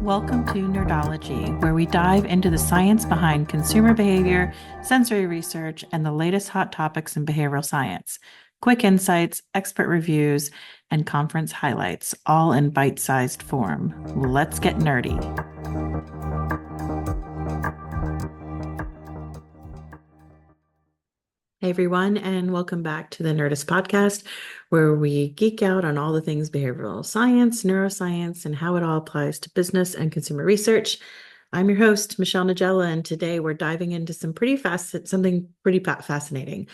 Welcome to Nerdology, where we dive into the science behind consumer behavior, sensory research, and the latest hot topics in behavioral science. Quick insights, expert reviews, and conference highlights, all in bite-sized form. Let's get nerdy. Hey everyone, and welcome back to the Nerdist podcast, where we geek out on all the things behavioral science, neuroscience, and how it all applies to business and consumer research. I'm your host, Michelle Nagella, and today we're diving into something pretty fascinating,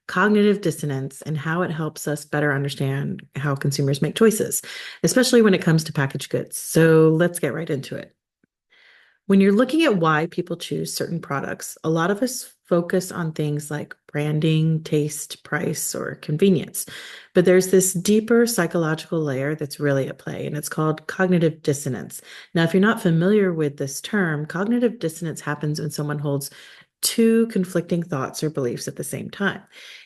cognitive dissonance, and how it helps us better understand how consumers make choices, especially when it comes to packaged goods. So let's get right into it. When you're looking at why people choose certain products, a lot of us focus on things like branding, taste, price, or convenience. But there's this deeper psychological layer that's really at play, and it's called cognitive dissonance. Now, if you're not familiar with this term, cognitive dissonance happens when someone holds two conflicting thoughts or beliefs at the same time.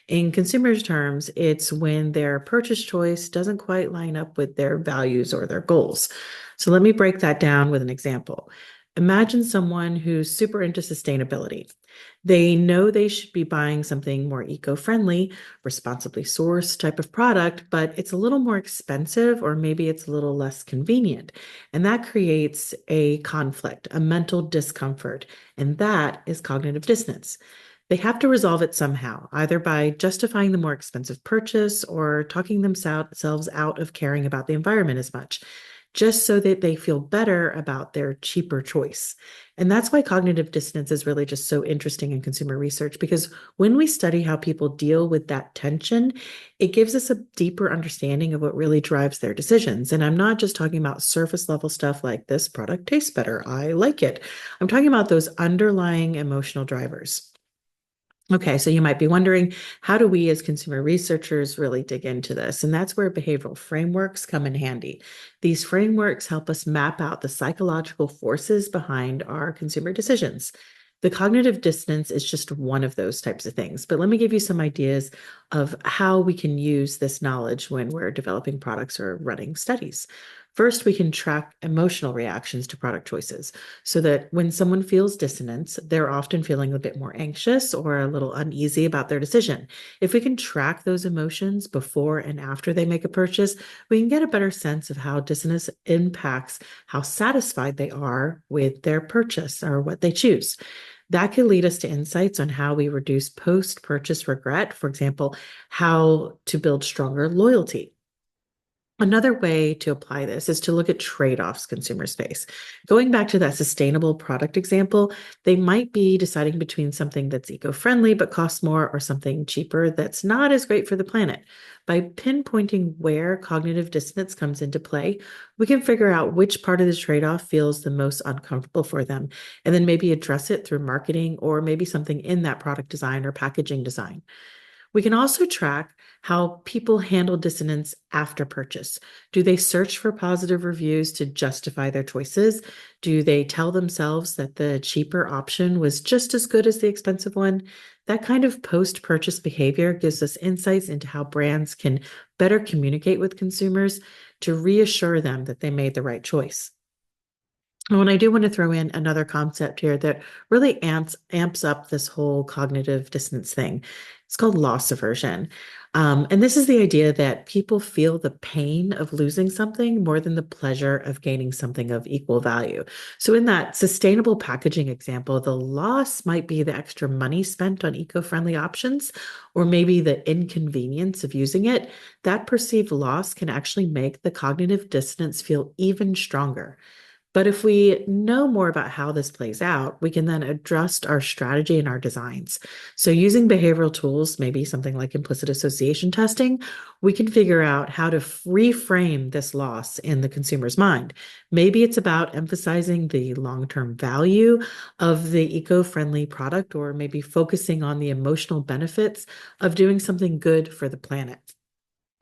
In consumers' terms, it's when their purchase choice doesn't quite line up with their values or their goals. So let me break that down with an example. Imagine someone who's super into sustainability. They know they should be buying something more eco-friendly, responsibly sourced type of product, but it's a little more expensive or maybe it's a little less convenient. And that creates a conflict, a mental discomfort, and that is cognitive dissonance. They have to resolve it somehow, either by justifying the more expensive purchase or talking themselves out of caring about the environment as much, just so that they feel better about their cheaper choice. And that's why cognitive dissonance is really just so interesting in consumer research, because when we study how people deal with that tension, it gives us a deeper understanding of what really drives their decisions. And I'm not just talking about surface level stuff like this product tastes better, I like it. I'm talking about those underlying emotional drivers. Okay, so you might be wondering, how do we as consumer researchers really dig into this? And that's where behavioral frameworks come in handy. These frameworks help us map out the psychological forces behind our consumer decisions. The cognitive dissonance is just one of those types of things, but let me give you some ideas of how we can use this knowledge when we're developing products or running studies. First, we can track emotional reactions to product choices so that when someone feels dissonance, they're often feeling a bit more anxious or a little uneasy about their decision. If we can track those emotions before and after they make a purchase, we can get a better sense of how dissonance impacts how satisfied they are with their purchase or what they choose. That can lead us to insights on how we reduce post-purchase regret, for example, how to build stronger loyalty. Another way to apply this is to look at trade-offs consumers face. Going back to that sustainable product example, they might be deciding between something that's eco-friendly but costs more or something cheaper that's not as great for the planet. By pinpointing where cognitive dissonance comes into play, we can figure out which part of the trade-off feels the most uncomfortable for them, and then maybe address it through marketing or maybe something in that product design or packaging design. We can also track how people handle dissonance after purchase. Do they search for positive reviews to justify their choices? Do they tell themselves that the cheaper option was just as good as the expensive one? That kind of post-purchase behavior gives us insights into how brands can better communicate with consumers to reassure them that they made the right choice. And I do want to throw in another concept here that really amps up this whole cognitive dissonance thing. It's called loss aversion. And this is the idea that people feel the pain of losing something more than the pleasure of gaining something of equal value. So in that sustainable packaging example, the loss might be the extra money spent on eco-friendly options, or maybe the inconvenience of using it. That perceived loss can actually make the cognitive dissonance feel even stronger. But if we know more about how this plays out, we can then adjust our strategy and our designs. So using behavioral tools, maybe something like implicit association testing, we can figure out how to reframe this loss in the consumer's mind. Maybe it's about emphasizing the long-term value of the eco-friendly product, or maybe focusing on the emotional benefits of doing something good for the planet.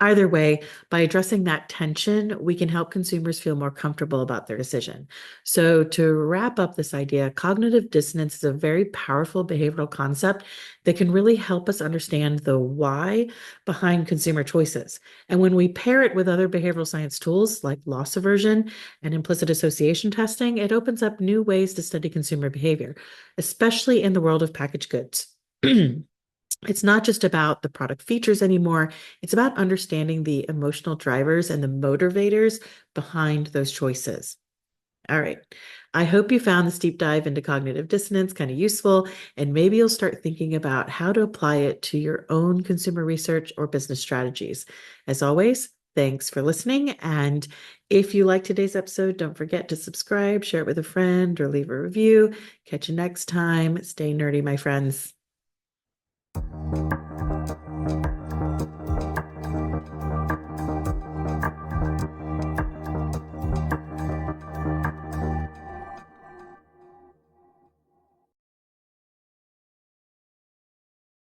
Either way, by addressing that tension, we can help consumers feel more comfortable about their decision. So, to wrap up this idea, cognitive dissonance is a very powerful behavioral concept that can really help us understand the why behind consumer choices. And when we pair it with other behavioral science tools like loss aversion and implicit association testing, it opens up new ways to study consumer behavior, especially in the world of packaged goods. It's not just about the product features anymore. It's about understanding the emotional drivers and the motivators behind those choices. All right. I hope you found this deep dive into cognitive dissonance kind of useful, and maybe you'll start thinking about how to apply it to your own consumer research or business strategies. As always, thanks for listening. And if you like today's episode, don't forget to subscribe, share it with a friend, or leave a review. Catch you next time. Stay nerdy, my friends.